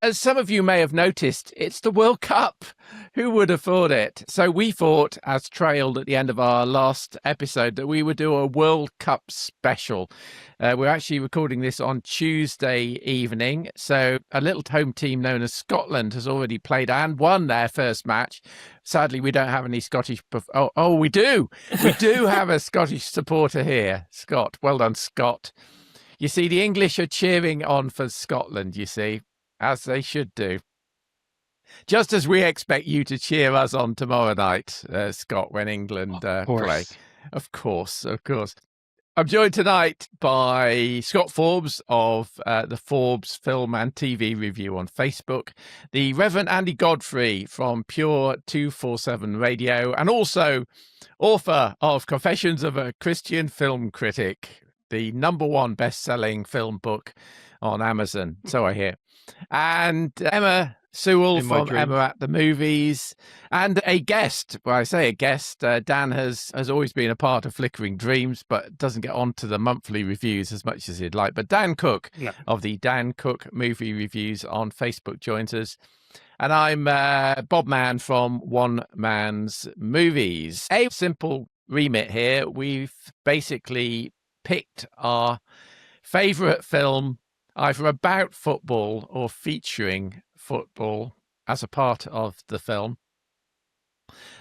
As some of you may have noticed, it's the World Cup. Who would have thought it? So we thought, as trailed at the end of our last episode, that we would do a World Cup special. We're actually recording this on Tuesday evening. So a little home team known as Scotland has already played and won their first match. Sadly, we don't have any Scottish... Oh, we do. We do have a Scottish supporter here. Scott. Well done, Scott. You see, the English are cheering on for Scotland, you see. As they should do. Just as we expect you to cheer us on tomorrow night, Scott, when England play. Of course. I'm joined tonight by Scott Forbes of the Forbes Film and TV Review on Facebook, the Reverend Andy Godfrey from Pure 247 Radio, and also author of Confessions of a Christian Film Critic, the #1 best-selling film book on Amazon, so I hear. And Emma Sewell from Emma at TheMovies, and a guest. Well, I say a guest. Dan has always been a part of Flickering Dreams, but doesn't get on to the monthly reviews as much as he'd like. But Dan Cook of the Dan Cook Movie Reviews on Facebook joins us. And I'm Bob Mann from One Man's Movies. A simple remit here. We've basically picked our favourite film either about football or featuring football as a part of the film.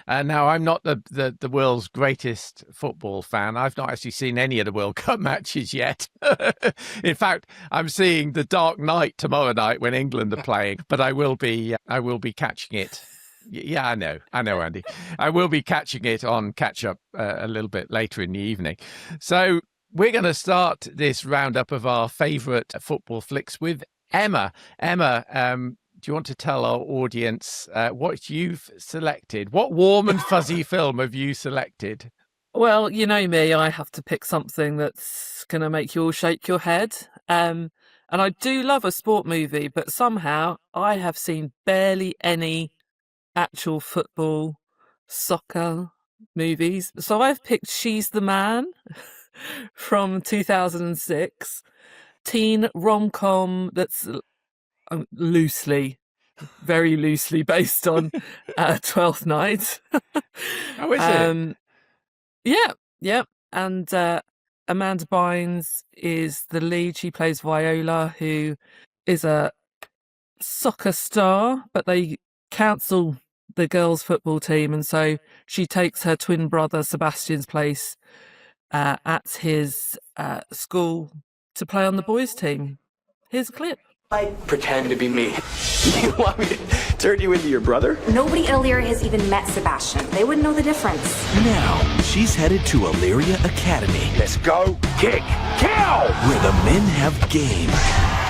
And now, I'm not the world's greatest football fan. I've not actually seen any of the World Cup matches yet. In fact, I'm seeing The Dark Knight tomorrow night when England are playing, but I will be catching it. Yeah, I know, Andy. I will be catching it on catch up a little bit later in the evening. So we're going to start this roundup of our favourite football flicks with Emma. Emma, do you want to tell our audience what you've selected? What warm and fuzzy film have you selected? Well, you know me, I have to pick something that's going to make you all shake your head. And I do love a sport movie, but somehow I have seen barely any actual football, soccer movies. So I've picked She's the Man from 2006, teen rom-com that's very loosely based on Twelfth Night. Oh, is it? Yeah. And Amanda Bynes is the lead. She plays Viola, who is a soccer star, but they cancel the girls' football team, and so she takes her twin brother Sebastian's place at his school to play on the boys' team. Here's a clip. I pretend to be me. You want me to turn you into your brother? Nobody in Illyria has even met Sebastian. They wouldn't know the difference. Now, she's headed to Illyria Academy. Let's go, kick, kill! Where the men have game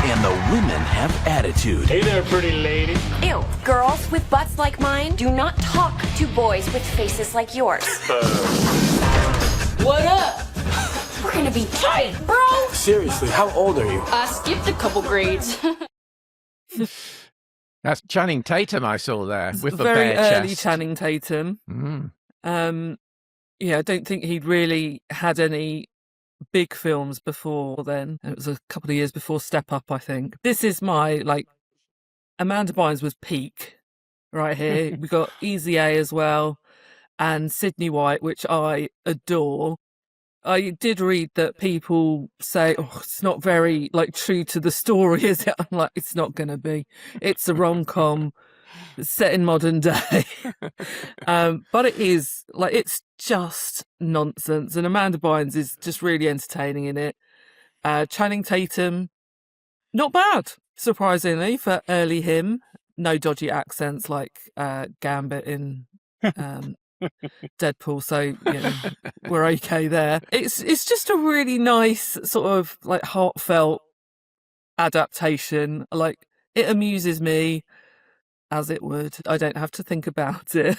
and the women have attitude. Hey there, pretty lady. Ew, girls with butts like mine do not talk to boys with faces like yours. What up? We're gonna be tight, bro! Seriously, how old are you? I skipped a couple grades. That's Channing Tatum I saw there with the very bare early chest. Channing Tatum. Yeah, I don't think he'd really had any big films before then. It was a couple of years before Step Up, I think. This is my, Amanda Bynes was peak right here. We got Easy A as well, and Sydney White, which I adore. I did read that people say, it's not very true to the story, is it? I'm like, it's not going to be. It's a rom-com set in modern day. But it is, it's just nonsense. And Amanda Bynes is just really entertaining in it. Channing Tatum, not bad, surprisingly, for early him. No dodgy accents like Gambit in... Deadpool, so we're okay there. It's just a really nice sort of heartfelt adaptation. It amuses me as it would. I don't have to think about it.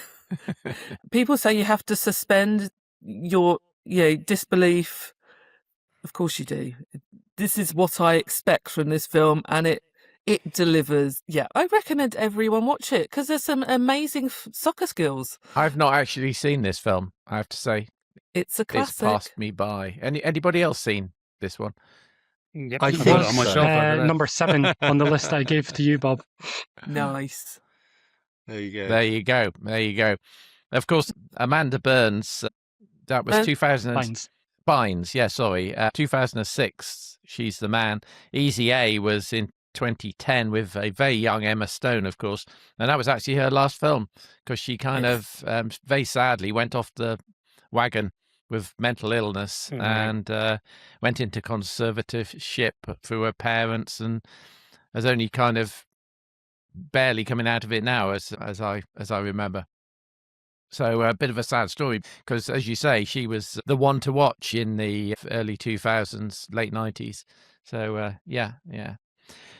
People say you have to suspend your disbelief. Of course you do. This is what I expect from this film, and it delivers. Yeah, I recommend everyone watch it because there's some amazing soccer skills. I've not actually seen this film, I have to say. It's a classic. It's passed me by. Anybody else seen this one? Yep, I I've think got it on my so. shelf over there. Number 7 on the list I gave to you, Bob. Nice. There you go. There you go. There you go. Of course, Amanda Burns, that was 2000. Fines. Bynes, yeah, sorry. 2006, She's the Man. Easy A was in 2010 with a very young Emma Stone, of course. And that was actually her last film because she kind of very sadly went off the wagon with mental illness and went into conservatorship through her parents and has only kind of barely coming out of it now, as I remember. So a bit of a sad story because, as you say, she was the one to watch in the early 2000s, late 90s. So, yeah.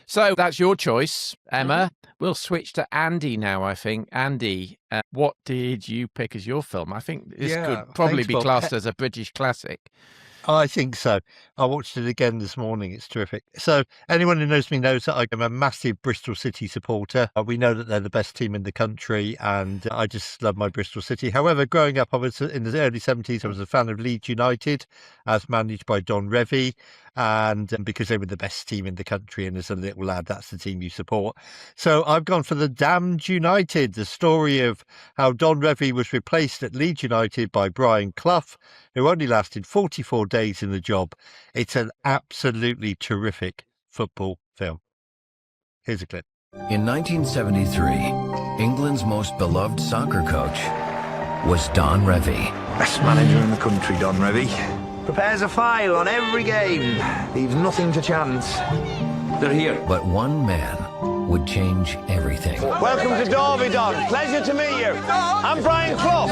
So that's your choice, Emma. We'll switch to Andy now, I think. Andy, what did you pick as your film? I think this could probably be classed as a British classic. I think so. I watched it again this morning. It's terrific. So anyone who knows me knows that I'm a massive Bristol City supporter. We know that they're the best team in the country and I just love my Bristol City. However, growing up, I was in the early 70s, I was a fan of Leeds United as managed by Don Revie. And because they were the best team in the country and as a little lad, that's the team you support. So I've gone for The Damned United, the story of how Don Revie was replaced at Leeds United by Brian Clough, who only lasted 44 days in the job. It's an absolutely terrific football film. Here's a clip. In 1973, England's most beloved soccer coach was Don Revie. Best manager in the country, Don Revie. Prepares a file on every game. Leaves nothing to chance. They're here. But one man would change everything. Welcome to Derby, Don. Pleasure to meet you. I'm Brian Clough.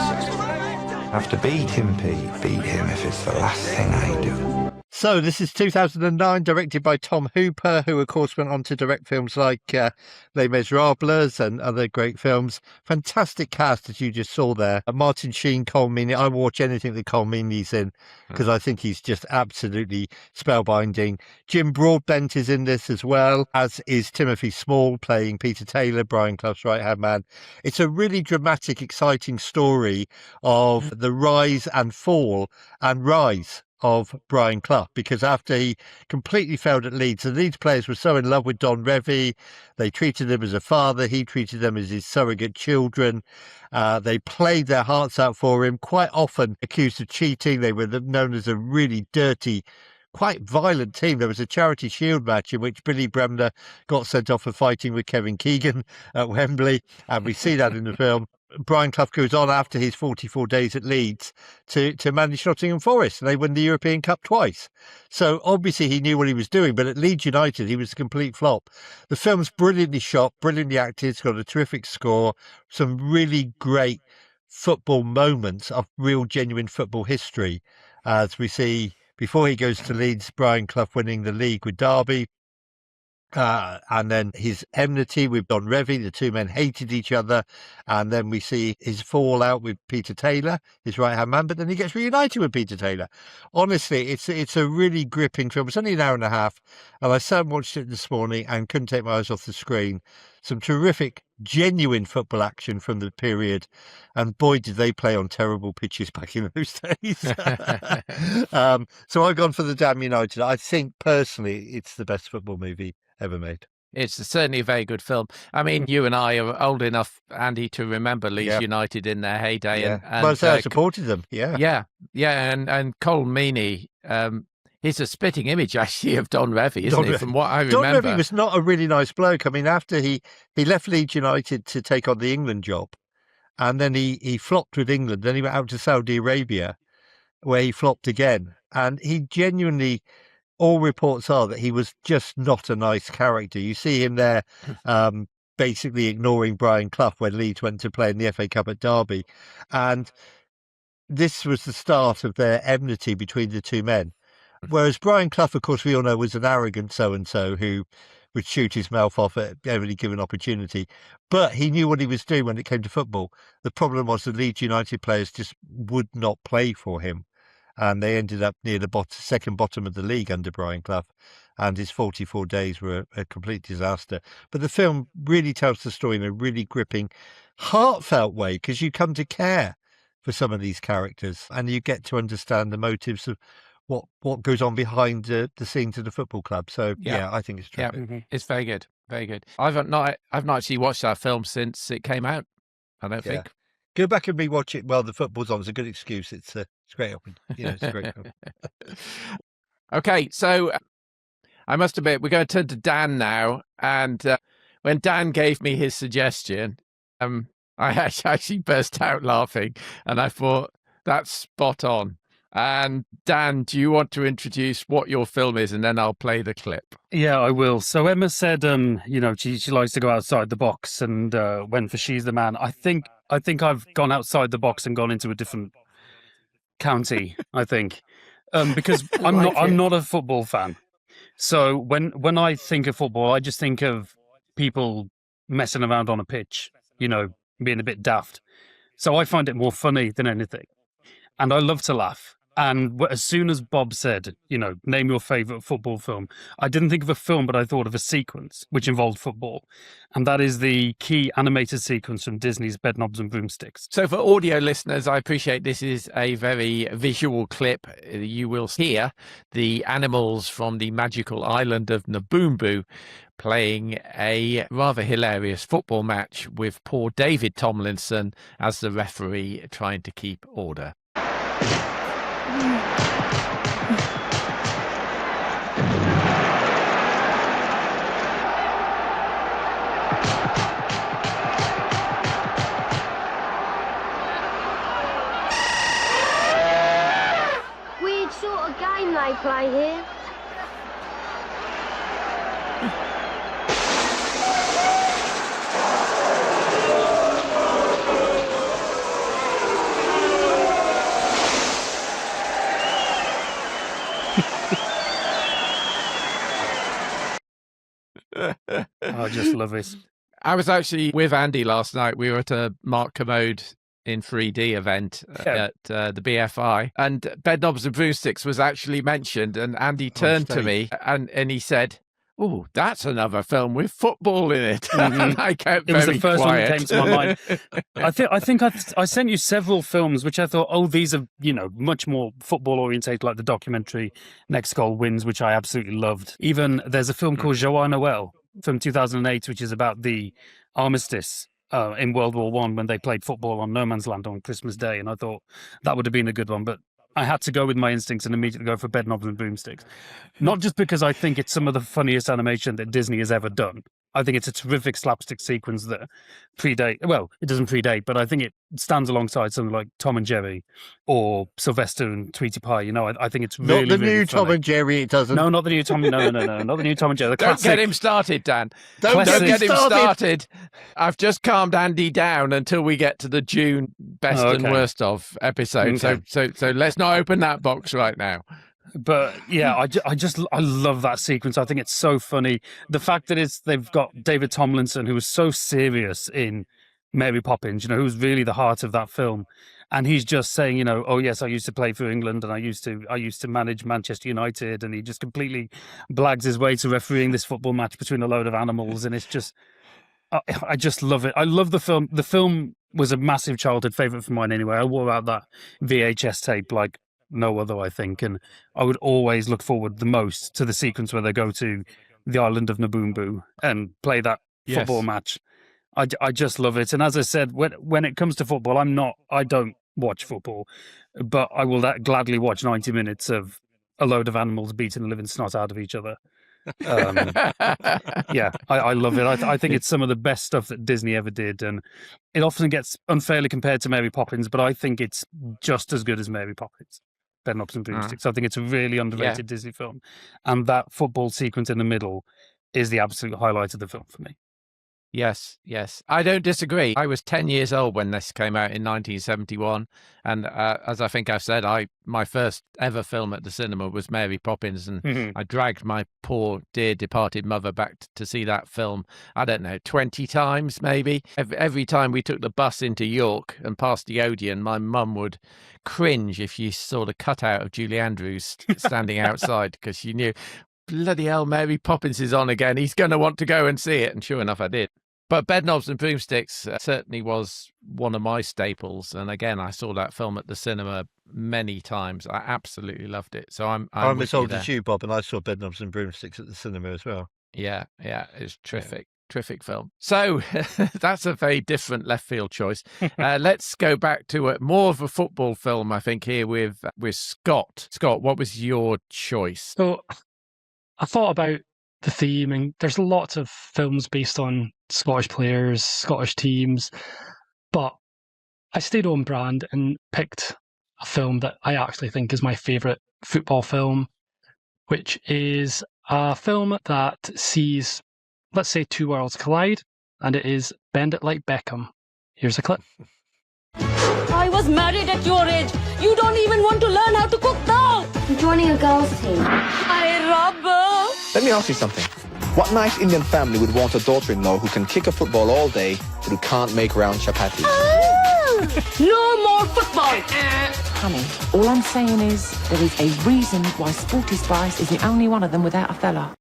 Have to beat him, Pete. Beat him if it's the last thing I do. So this is 2009, directed by Tom Hooper, who of course went on to direct films like Les Miserables and other great films. Fantastic cast, as you just saw there. Martin Sheen, Cole Meany. I watch anything that Cole Meany's in because I think he's just absolutely spellbinding. Jim Broadbent is in this as well, as is Timothy Small playing Peter Taylor, Brian Clough's right-hand man. It's a really dramatic, exciting story of the rise and fall and rise of Brian Clough, because after he completely failed at Leeds, the Leeds players were so in love with Don Revie, they treated him as a father, he treated them as his surrogate children. They played their hearts out for him, quite often accused of cheating. They were known as a really dirty, quite violent team. There was a Charity Shield match in which Billy Bremner got sent off for fighting with Kevin Keegan at Wembley, and we see that in the film. Brian Clough goes on after his 44 days at Leeds to manage Nottingham Forest, and they won the European Cup twice. So obviously he knew what he was doing, but at Leeds United he was a complete flop. The film's brilliantly shot, brilliantly acted, it's got a terrific score, some really great football moments of real genuine football history, as we see before he goes to Leeds, Brian Clough winning the league with Derby. And then his enmity with Don Revie, the two men hated each other. And then we see his fallout with Peter Taylor, his right-hand man, but then he gets reunited with Peter Taylor. Honestly, it's a really gripping film. It's only an hour and a half, and I sat and watched it this morning and couldn't take my eyes off the screen. Some terrific, genuine football action from the period, and boy, did they play on terrible pitches back in those days. So I've gone for The Damned United. I think, personally, it's the best football movie ever made. It's certainly a very good film. I mean, you and I are old enough, Andy, to remember Leeds United in their heyday. Yeah. And well, so I supported them, Yeah, and Cole Meany, he's a spitting image, actually, of Don Revie, isn't he, from what I remember? Don Revie was not a really nice bloke. I mean, after he left Leeds United to take on the England job, and then he flopped with England, then he went out to Saudi Arabia, where he flopped again. And he genuinely... all reports are that he was just not a nice character. You see him there basically ignoring Brian Clough when Leeds went to play in the FA Cup at Derby. And this was the start of their enmity between the two men. Whereas Brian Clough, of course, we all know, was an arrogant so-and-so who would shoot his mouth off at every given opportunity. But he knew what he was doing when it came to football. The problem was the Leeds United players just would not play for him. And they ended up near the second bottom of the league under Brian Clough, and his 44 days were a complete disaster. But the film really tells the story in a really gripping, heartfelt way, because you come to care for some of these characters and you get to understand the motives of what goes on behind the scenes of the football club. So yeah, I think it's terrific. Yeah, it's very good, very good. I've not actually watched that film since it came out. I don't think. Go back and rewatch it while the football's on. It's a good excuse. It's great. It's a great film. Okay, so I must admit, we're going to turn to Dan now. And when Dan gave me his suggestion, I actually burst out laughing, and I thought, that's spot on. And Dan, do you want to introduce what your film is, and then I'll play the clip? Yeah, I will. So Emma said, she likes to go outside the box, and went for She's the Man. I think I've gone outside the box and gone into a different county. I think because I'm not a football fan. So when I think of football, I just think of people messing around on a pitch, being a bit daft. So I find it more funny than anything, and I love to laugh. And as soon as Bob said, name your favourite football film, I didn't think of a film, but I thought of a sequence which involved football. And that is the key animated sequence from Disney's Bedknobs and Broomsticks. So for audio listeners, I appreciate this is a very visual clip. You will hear the animals from the magical island of Naboombu playing a rather hilarious football match with poor David Tomlinson as the referee trying to keep order. Weird sort of game they play here. I just love it. I was actually with Andy last night. We were at a Mark Commode in 3D event at the BFI, and Bedknobs and Broomsticks was actually mentioned, and Andy turned to me and he said, "Oh, that's another film with football in it." And I kept It was very the first quiet. one that came to my mind. I think I sent you several films which I thought, oh, these are much more football orientated, like the documentary Next Goal Wins, which I absolutely loved. Even there's a film called Joie Noël from 2008, which is about the armistice in World War One when they played football on no man's land on Christmas Day, and I thought that would have been a good one, but I had to go with my instincts and immediately go for Bedknobs and Broomsticks. Not just because I think it's some of the funniest animation that Disney has ever done. I think it's a terrific slapstick sequence that it doesn't predate, but I think it stands alongside something like Tom and Jerry or Sylvester and Tweety Pie. I think it's really, not the really new funny. Tom and Jerry. It doesn't. No, not the new Tom. No, not the new Tom and Jerry. The Don't classic. get him started, Dan. Don't get him started. I've just calmed Andy down until we get to the June best and worst of episode. Okay. So let's not open that box right now. But yeah, I love that sequence. I think it's so funny. The fact that they've got David Tomlinson, who was so serious in Mary Poppins, who's really the heart of that film, and he's just saying, oh yes, I used to play for England, and I used to manage Manchester United, and he just completely blags his way to refereeing this football match between a load of animals, and it's just, I just love it. I love the film. The film was a massive childhood favourite for mine anyway. I wore out that VHS tape like no other, I think, and I would always look forward the most to the sequence where they go to the island of Naboombu and play that football match. I just love it, and as I said, when it comes to football, I don't watch football, but I will gladly watch 90 minutes of a load of animals beating the living snot out of each other. Yeah, I love it. I think it's some of the best stuff that Disney ever did, and it often gets unfairly compared to Mary Poppins, but I think it's just as good as Mary Poppins. Bedknobs and Broomsticks. I think it's a really underrated Disney film, and that football sequence in the middle is the absolute highlight of the film for me. Yes. I don't disagree. I was 10 years old when this came out in 1971. And as I think I've said, my first ever film at the cinema was Mary Poppins. And I dragged my poor, dear departed mother back to see that film, I don't know, 20 times maybe. Every time we took the bus into York and past the Odeon, my mum would cringe if she saw the cutout of Julie Andrews standing outside, because she knew, bloody hell, Mary Poppins is on again. He's going to want to go and see it. And sure enough, I did. But Bedknobs and Broomsticks certainly was one of my staples. And again, I saw that film at the cinema many times. I absolutely loved it. So I'm as old as you, Bob, and I saw Bedknobs and Broomsticks at the cinema as well. Yeah, it's terrific. Terrific film. So that's a very different left field choice. Let's go back to more of a football film, I think, here with Scott. Scott, what was your choice? So I thought about the theme, and there's lots of films based on Scottish players, Scottish teams, but I stayed on brand and picked a film that I actually think is my favourite football film, which is a film that sees, let's say, two worlds collide, and it is Bend It Like Beckham. Here's a clip. I was married at your age. You don't even want to learn how to cook now. I'm joining a girls' team. I rubber. Let me ask you something. What nice Indian family would want a daughter-in-law who can kick a football all day, but who can't make round chapati? No more football. Honey, all I'm saying is there is a reason why Sporty Spice is the only one of them without a fella.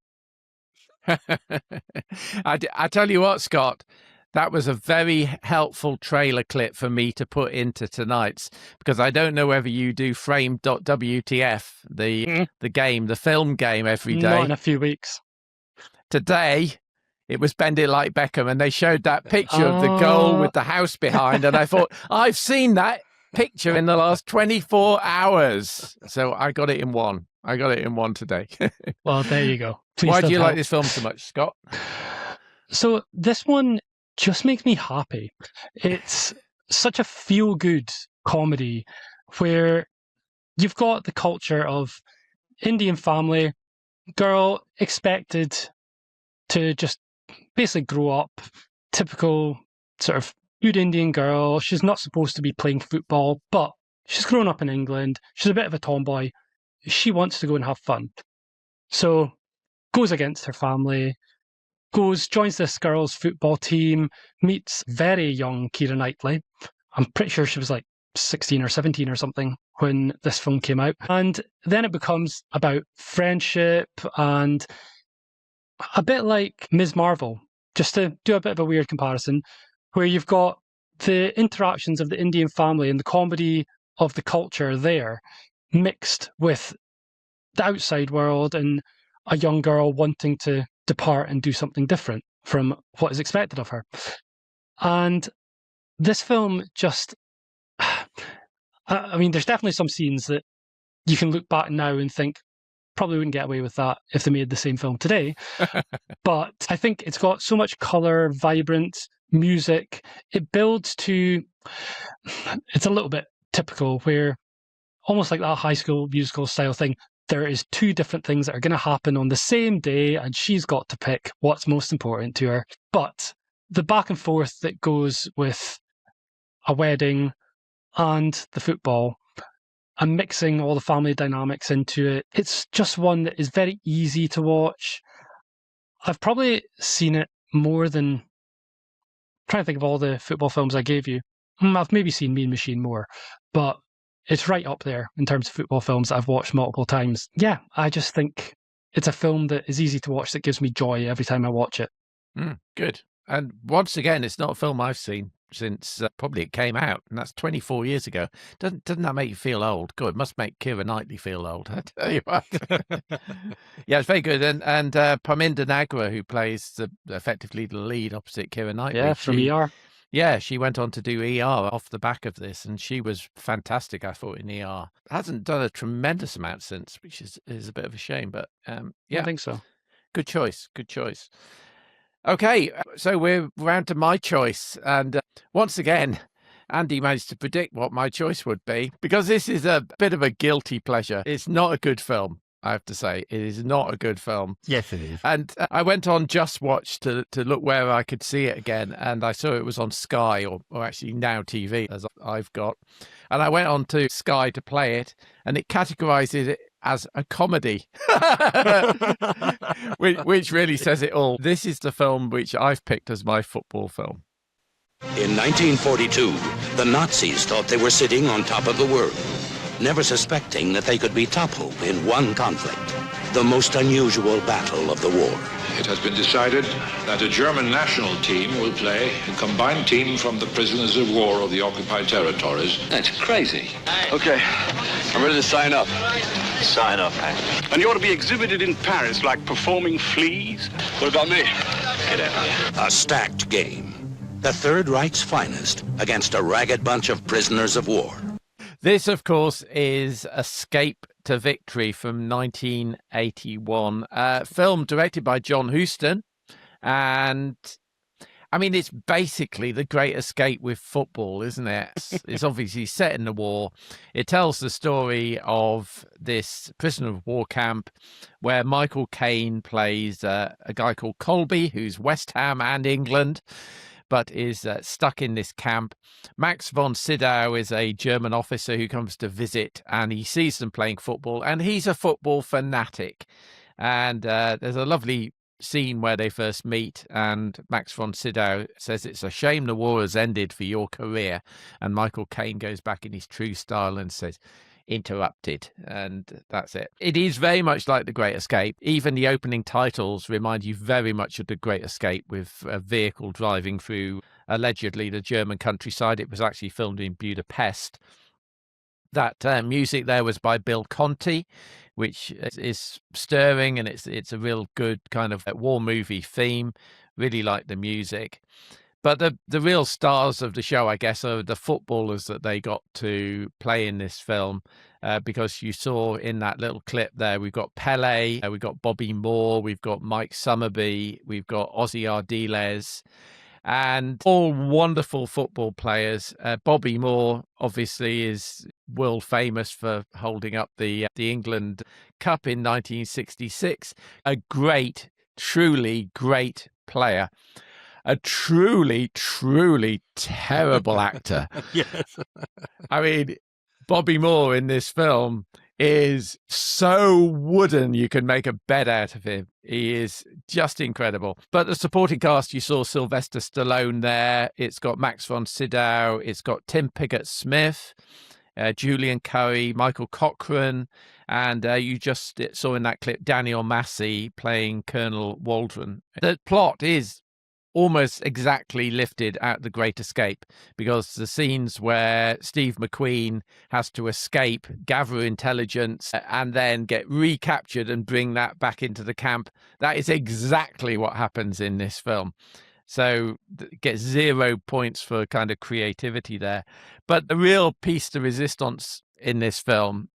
I tell you what, Scott, that was a very helpful trailer clip for me to put into tonight's, because I don't know whether you do frame.wtf, the game, the film game every day. Not in a few weeks. Today, it was Bend It Like Beckham, and they showed that picture of the goal with the house behind, and I thought, I've seen that picture in the last 24 hours. So I got it in one. I got it in one today. Well, there you go. Please. Why do you like this film so much, Scott? So this one just makes me happy. It's such a feel-good comedy where you've got the culture of Indian family, girl expected to just basically grow up, typical sort of good Indian girl. She's not supposed to be playing football, but she's grown up in England. She's a bit of a tomboy. She wants to go and have fun. So goes against her family, joins this girls' football team, meets very young Keira Knightley. I'm pretty sure she was like 16 or 17 or something when this film came out. And then it becomes about friendship and a bit like Ms. Marvel, just to do a bit of a weird comparison, where you've got the interactions of the Indian family and the comedy of the culture there mixed with the outside world and a young girl wanting to depart and do something different from what is expected of her. And this film just, I mean, there's definitely some scenes that you can look back now and think, probably wouldn't get away with that if they made the same film today. But I think it's got so much colour, vibrant music. It builds to, it's a little bit typical where almost like that High School Musical style thing, there is two different things that are going to happen on the same day and she's got to pick what's most important to her. But the back and forth that goes with a wedding and the football and mixing all the family dynamics into it, it's just one that is very easy to watch. I've probably seen it more than, I'm trying to think of all the football films I gave you. I've maybe seen Mean Machine more, but it's right up there in terms of football films that I've watched multiple times. Yeah, I just think it's a film that is easy to watch that gives me joy every time I watch it. Good. And once again, it's not a film I've seen since probably it came out, and that's 24 years ago. Doesn't that make you feel old? God, it must make Keira Knightley feel old, I tell you what. Yeah, it's very good. And Parminder Nagra, who plays effectively the lead opposite Keira Knightley. Yeah, from ER. Yeah, she went on to do ER off the back of this, and she was fantastic, I thought, in ER. Hasn't done a tremendous amount since, which is a bit of a shame, but yeah. I think so. Good choice, good choice. Okay, so we're round to my choice, and once again, Andy managed to predict what my choice would be, because this is a bit of a guilty pleasure. It's not a good film, I have to say. It is not a good film. Yes, it is. And I went on Just Watch to look where I could see it again, and I saw it was on Sky, or actually Now TV, as I've got. And I went on to Sky to play it, and it categorizes it as a comedy, which really says it all. This is the film which I've picked as my football film. In 1942, the Nazis thought they were sitting on top of the world, never suspecting that they could be toppled in one conflict. the most unusual battle of the war. It has been decided that a German national team will play a combined team from the prisoners of war of the occupied territories. That's crazy. Okay, I'm ready to sign up. Sign up, Hank. And you ought to be exhibited in Paris like performing fleas? What about me? Get out of here. A stacked game. The Third Reich's finest against a ragged bunch of prisoners of war. This, of course, is Escape to Victory from 1981, film directed by John Huston. And, I mean, it's basically The Great Escape with football, isn't it? It's obviously set in the war. It tells the story of this prisoner of war camp where Michael Caine plays a guy called Colby, who's West Ham and England, but is stuck in this camp. Max von Sydow is a German officer who comes to visit, and he sees them playing football, and he's a football fanatic. And there's a lovely scene where they first meet, and Max von Sydow says, "It's a shame the war has ended for your career." And Michael Caine goes back in his true style and says, "Interrupted," and that's it. It is very much like The Great Escape. Even the opening titles remind you very much of The Great Escape, with a vehicle driving through allegedly the German countryside. It was actually filmed in Budapest. That music there was by Bill Conti, which is stirring, and it's a real good kind of war movie theme. Really like the music. But the real stars of the show, I guess, are the footballers that they got to play in this film, because you saw in that little clip there, we've got Pele, we've got Bobby Moore, we've got Mike Summerby, we've got Ozzy Ardiles, and all wonderful football players. Bobby Moore, obviously, is world famous for holding up the England Cup in 1966. A great, truly great player. A truly, truly terrible actor. Yes. I mean, Bobby Moore in this film is so wooden you can make a bed out of him. He is just incredible. But the supporting cast, you saw Sylvester Stallone there. It's got Max von Sydow. It's got Tim Pigott-Smith, Julian Curry, Michael Cochran, and you just saw in that clip Daniel Massey playing Colonel Waldron. The plot is almost exactly lifted out The Great Escape, because the scenes where Steve McQueen has to escape, gather intelligence, and then get recaptured and bring that back into the camp, that is exactly what happens in this film. So get 0 points for kind of creativity there. But the real piece de resistance in this film,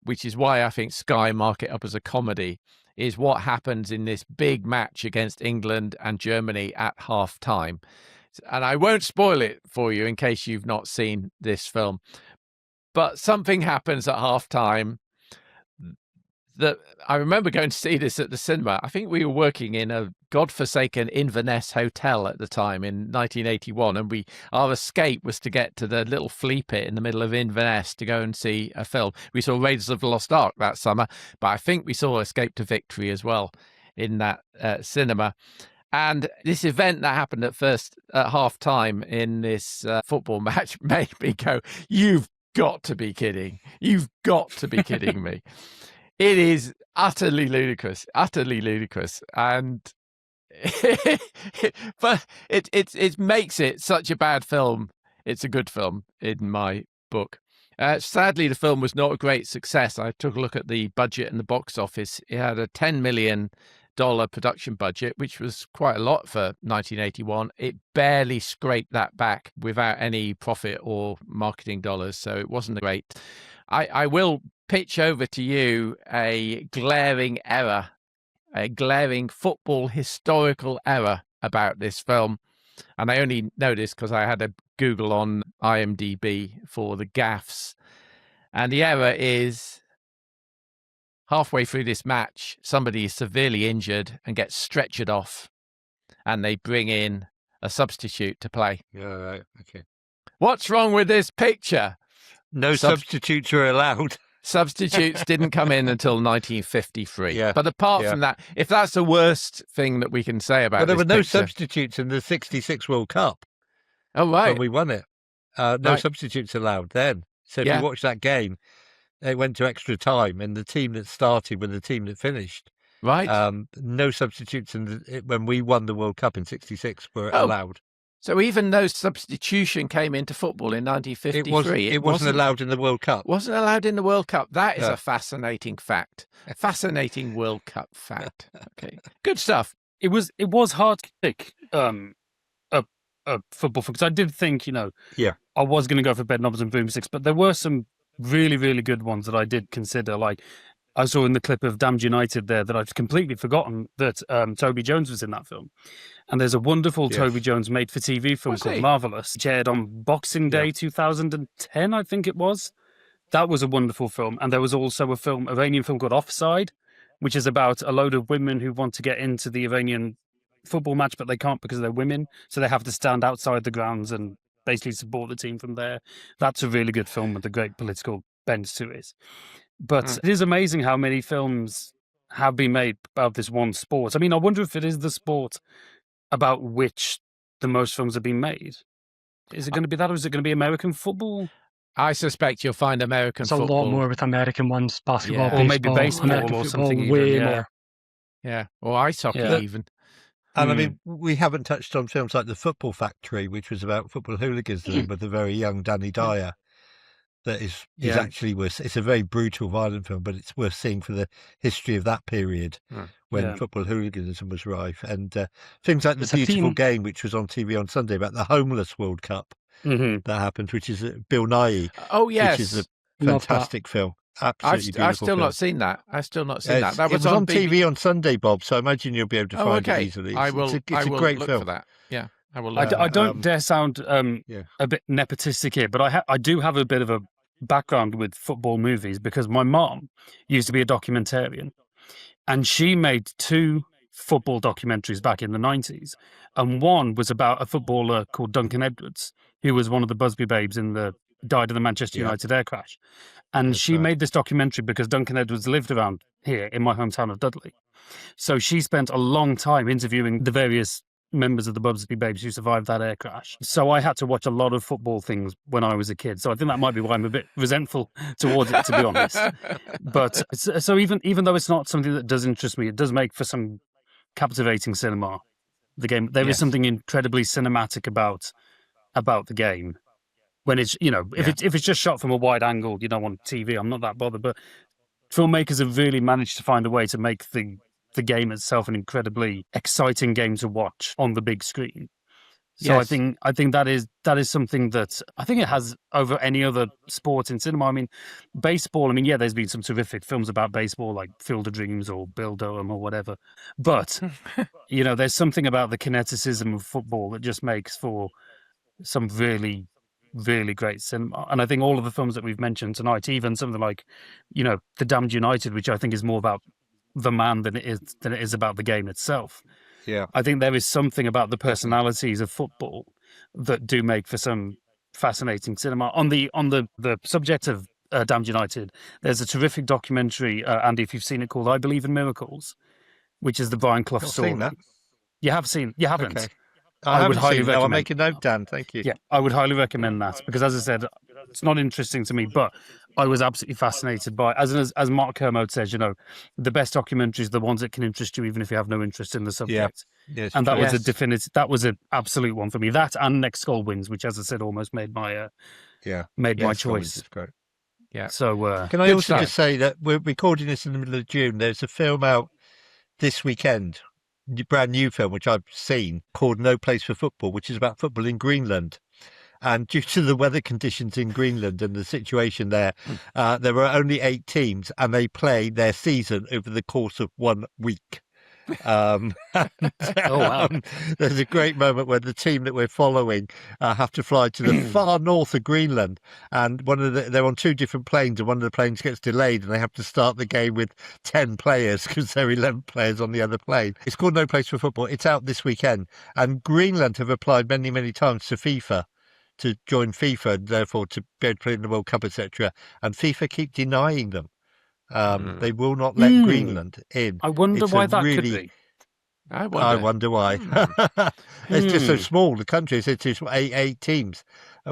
which is why I think Sky mark it up as a comedy, is what happens in this big match against England and Germany at half time. And I won't spoil it for you in case you've not seen this film. But something happens at half time that I remember going to see this at the cinema. I think we were working in a godforsaken Inverness hotel at the time in 1981, and our escape was to get to the little flea pit in the middle of Inverness to go and see a film. We saw Raiders of the Lost Ark that summer, but I think we saw Escape to Victory as well in that cinema. And this event that happened at half time in this football match made me go, "You've got to be kidding. You've got to be kidding me." It is utterly ludicrous, and but it makes it such a bad film. It's a good film in my book. Sadly, the film was not a great success. I took a look at the budget and the box office. It had a $10 million production budget, which was quite a lot for 1981. It barely scraped that back without any profit or marketing dollars, so it wasn't great. I will pitch over to you a glaring error, a glaring football historical error about this film. And I only know this because I had a Google on IMDb for the gaffes. And the error is, halfway through this match, somebody is severely injured and gets stretchered off, and they bring in a substitute to play. Yeah, right. Okay. What's wrong with this picture? No substitutes were allowed. Substitutes didn't come in until 1953. Yeah. But apart from that, if that's the worst thing that we can say about But there this were no picture, substitutes in the 66 World Cup. Oh, right. When we won it. No Right. substitutes allowed then. So if Yeah. you watch that game, It went to extra time, and the team that started with the team that finished. Right. No substitutes when we won the World Cup in '66 were allowed. So even though substitution came into football in 1953, it wasn't allowed in the World Cup. Wasn't allowed in the World Cup. That is a fascinating fact. Fascinating World Cup fact. Okay, good stuff. It was hard to pick a football film, because I did think, I was going to go for Bedknobs and Broomsticks, but there were some really, really good ones that I did consider. Like I saw in the clip of Damned United there that I'd completely forgotten that Toby Jones was in that film. And there's a wonderful Toby Jones made-for-TV film called Marvelous, which aired on Boxing Day 2010, I think it was. That was a wonderful film. And there was also a Iranian film called Offside, which is about a load of women who want to get into the Iranian football match, but they can't because they're women. So they have to stand outside the grounds and basically support the team from there. That's a really good film with a great political bent to it. But it is amazing how many films have been made about this one sport. I mean, I wonder if it is the sport about which the most films have been made. Is it going to be that, or is it going to be American football? I suspect you'll find American football. It's a lot more with American ones, basketball, or maybe baseball American or football, something way even, more. Yeah, or ice hockey even. And I mean, we haven't touched on films like The Football Factory, which was about football hooliganism with the very young Danny Dyer. That is actually worth. It's a very brutal, violent film, but it's worth seeing for the history of that period when football hooliganism was rife. And things like The Beautiful Game, which was on TV on Sunday, about the homeless World Cup that happened, which is Bill Nighy. Oh, yes. Which is a fantastic film. Absolutely beautiful. I've still not seen that. That was on TV on Sunday, Bob, so I imagine you'll be able to find it easily. I will. It's a great look film. for that. Yeah, I will. I don't dare sound a bit nepotistic here, but I do have a bit of a background with football movies because my mom used to be a documentarian, and she made 2 football documentaries back in the 90s, and one was about a footballer called Duncan Edwards, who was one of the Busby Babes died in the Manchester United air crash. And she made this documentary because Duncan Edwards lived around here in my hometown of Dudley. So she spent a long time interviewing the various members of the Busby Babes who survived that air crash. So I had to watch a lot of football things when I was a kid. So I think that might be why I'm a bit resentful towards it, to be honest. But so even though it's not something that does interest me, it does make for some captivating cinema. The game, there is something incredibly cinematic about the game. When it's, if it's just shot from a wide angle, on TV, I'm not that bothered. But filmmakers have really managed to find a way to make the game itself an incredibly exciting game to watch on the big screen. So I think that is something that I think it has over any other sport in cinema. I mean, baseball. I mean, there's been some terrific films about baseball, like Field of Dreams or Bill Durham or whatever. But there's something about the kineticism of football that just makes for some really, really great cinema. And I think all of the films that we've mentioned tonight, even something like, The Damned United, which I think is more about the man than it is about the game itself. Yeah, I think there is something about the personalities of football that do make for some fascinating cinema. On the subject of Damned United, there's a terrific documentary, Andy, if you've seen it, called I Believe in Miracles, which is the Brian Clough story. Seen that. You haven't? Okay. I would highly recommend. I'll make a note, Dan. Thank you. Yeah, I would highly recommend that because, as I said, it's not interesting to me, but I was absolutely fascinated by, as Mark Kermode says, the best documentaries are the ones that can interest you, even if you have no interest in the subject. Yes, and that was a definitive. That was an absolute one for me. That and Next Goal Wins, which, as I said, almost made my my choice. Great. Yeah. So can I also just say that we're recording this in the middle of June? There's a film out this weekend. Brand new film which I've seen called No Place for Football, which is about football in Greenland. And due to the weather conditions in Greenland and the situation there, there are only 8 teams and they play their season over the course of 1 week. There's a great moment where the team that we're following have to fly to the far north of Greenland, and they're on 2 different planes, and one of the planes gets delayed, and they have to start the game with 10 players because there are 11 players on the other plane. It's called No Place for Football. It's out this weekend, and Greenland have applied many, many times to FIFA to join FIFA, and therefore to be able to play in the World Cup, etc. And FIFA keep denying them. They will not let Greenland in. I wonder why that could be. I wonder why. It's just so small, the country. It's just 8 teams.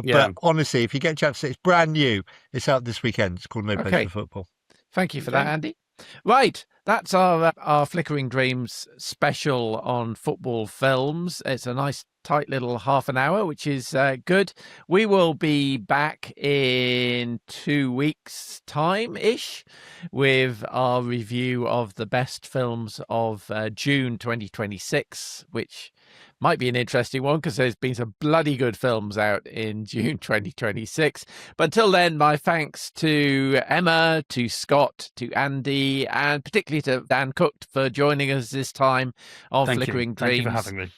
But honestly, if you get a chance, it's brand new. It's out this weekend. It's called No Place for Football. Thank you for that, Andy. Right, that's our Flickering Dreams special on football films. It's a nice tight little half an hour, which is good. We will be back in 2 weeks' time-ish with our review of the best films of June 2026, which might be an interesting one because there's been some bloody good films out in June 2026. But until then, my thanks to Emma, to Scott, to Andy, and particularly to Dan Cook for joining us this time on Flickering Dreams. Thank you for having me.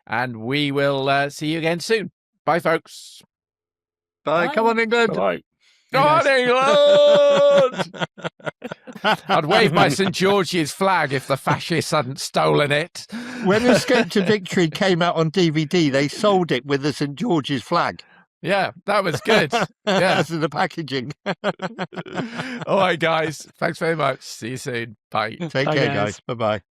And we will see you again soon. Bye, folks. Bye. Come on, England. Bye. Come on, England! I'd wave my St. George's flag if the fascists hadn't stolen it. When Escape to Victory came out on DVD, they sold it with the St. George's flag. Yeah, that was good. Yeah. As in the packaging. All right, guys. Thanks very much. See you soon. Bye. Take care, guys. Bye-bye.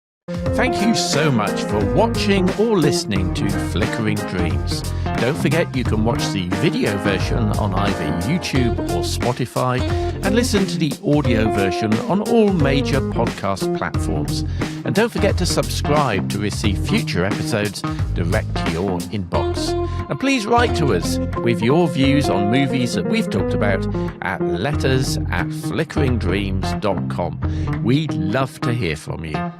Thank you so much for watching or listening to Flickering Dreams. Don't forget you can watch the video version on either YouTube or Spotify and listen to the audio version on all major podcast platforms. And don't forget to subscribe to receive future episodes direct to your inbox. And please write to us with your views on movies that we've talked about at letters@flickeringdreams.com. We'd love to hear from you.